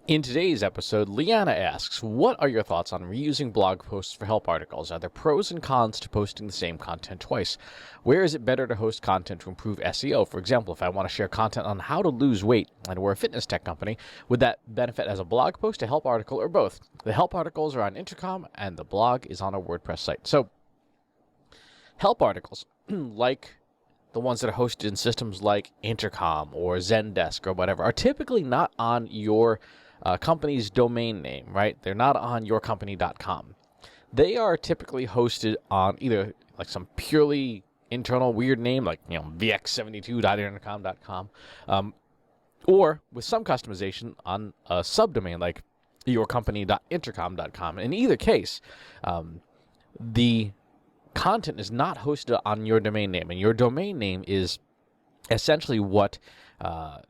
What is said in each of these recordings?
In today's episode, Leanna asks, what are your thoughts on reusing blog posts for help articles? Are there pros and cons to posting the same content twice? Where is it better to host content to improve SEO? For example, if I want to share content on how to lose weight and we're a fitness tech company, would that benefit as a blog post, a help article, or both? The help articles are on Intercom and the blog is on a WordPress site. So, help articles, like the ones that are hosted in systems like Intercom or Zendesk or whatever, are typically not on your company's domain name, right? They're not on yourcompany.com. They are typically hosted on either like some purely internal weird name, like vx72.intercom.com, or with some customization on a subdomain like yourcompany.intercom.com. In either case, the content is not hosted on your domain name, and your domain name is essentially what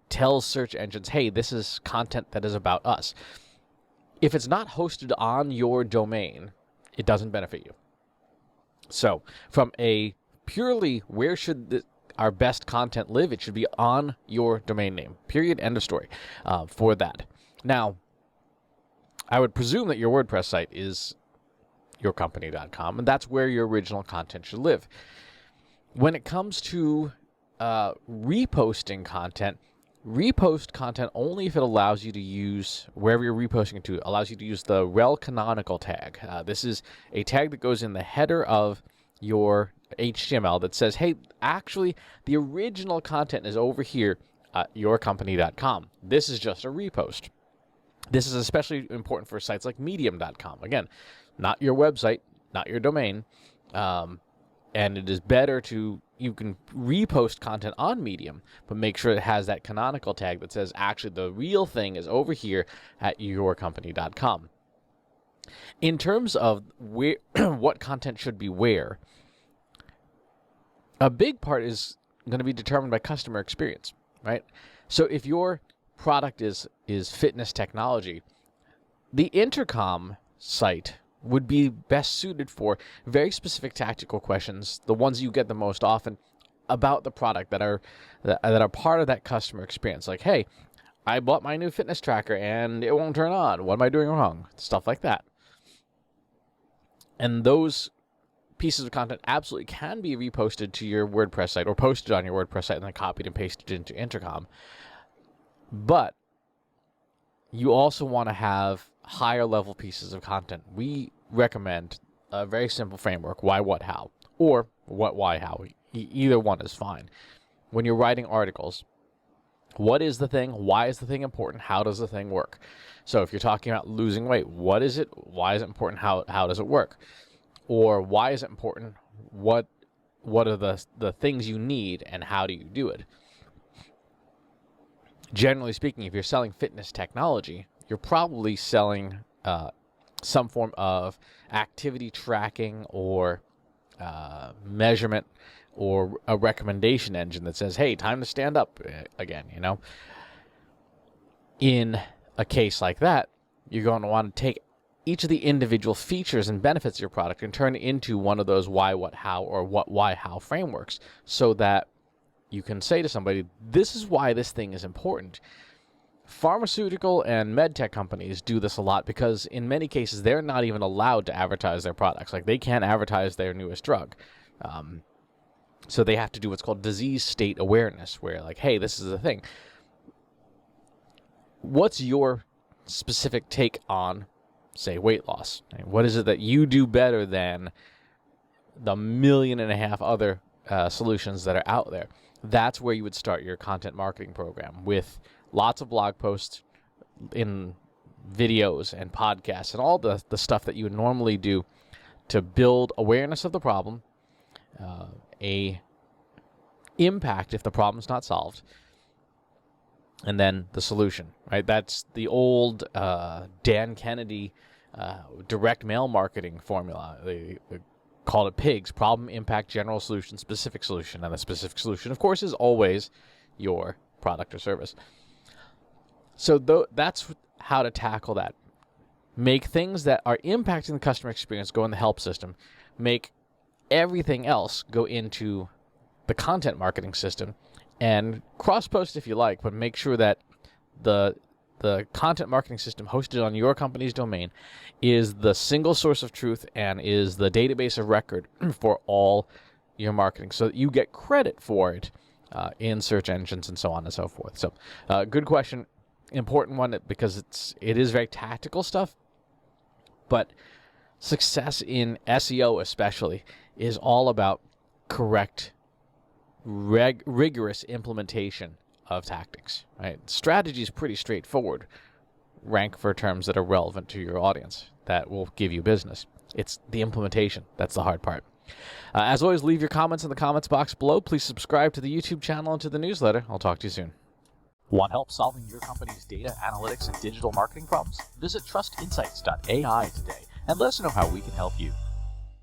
tells search engines, hey, this is content that is about us. If it's not hosted on your domain, it doesn't benefit you. So from a purely where should our best content live, it should be on your domain name, period, end of story, for that. Now, I would presume that your WordPress site is yourcompany.com, and that's where your original content should live. When it comes to reposting content, repost content only if it allows you to use, wherever you're reposting it to, allows you to use the rel canonical tag. This is a tag that goes in the header of your HTML that says, hey, actually, the original content is over here at yourcompany.com. This is just a repost. This is especially important for sites like medium.com. Again, not your website, not your domain. And it is better you can repost content on Medium, but make sure it has that canonical tag that says, actually, the real thing is over here at yourcompany.com. In terms of where what content should be where, a big part is going to be determined by customer experience, right? So if your product is fitness technology, the Intercom site would be best suited for very specific tactical questions, the ones you get the most often about the product that are part of that customer experience. Like, hey, I bought my new fitness tracker and it won't turn on. What am I doing wrong? Stuff like that. And those pieces of content absolutely can be reposted to your WordPress site or posted on your WordPress site and then copied and pasted into Intercom. But you also want to have higher level pieces of content. We recommend a very simple framework, why, what, how, or what, why, how. Either one is fine. When you're writing articles, what is the thing? Why is the thing important? How does the thing work? So if you're talking about losing weight, what is it? Why is it important? How does it work? Or why is it important? What are the things you need and how do you do it? Generally speaking, if you're selling fitness technology, you're probably selling some form of activity tracking or measurement or a recommendation engine that says, hey, time to stand up again, In a case like that, you're going to want to take each of the individual features and benefits of your product and turn it into one of those why, what, how, or what, why, how frameworks so that you can say to somebody, this is why this thing is important. Pharmaceutical and med tech companies do this a lot because in many cases, they're not even allowed to advertise their products. Like they can't advertise their newest drug. So they have to do what's called disease state awareness, where like, hey, this is the thing. What's your specific take on, say, weight loss? What is it that you do better than the 1.5 million other solutions that are out there? That's where you would start your content marketing program with lots of blog posts in videos and podcasts and all the stuff that you would normally do to build awareness of the problem, a impact if the problem's not solved, and then the solution, right? That's the old Dan Kennedy direct mail marketing formula. They call it PIGS, problem, impact, general solution, specific solution. And the specific solution, of course, is always your product or service. So that's how to tackle that. Make things that are impacting the customer experience go in the help system. Make everything else go into the content marketing system. And cross-post if you like, but make sure that the the content marketing system hosted on your company's domain is the single source of truth and is the database of record for all your marketing, so that you get credit for it in search engines and so on and so forth. So good question, important one, because it is very tactical stuff, but success in SEO especially is all about correct, rigorous implementation of tactics. Right? Strategy is pretty straightforward. Rank for terms that are relevant to your audience that will give you business. It's the implementation that's the hard part. As always, leave your comments in the comments box below. Please subscribe to the YouTube channel and to the newsletter. I'll talk to you soon. Want help solving your company's data analytics and digital marketing problems? Visit trustinsights.ai today and let us know how we can help you.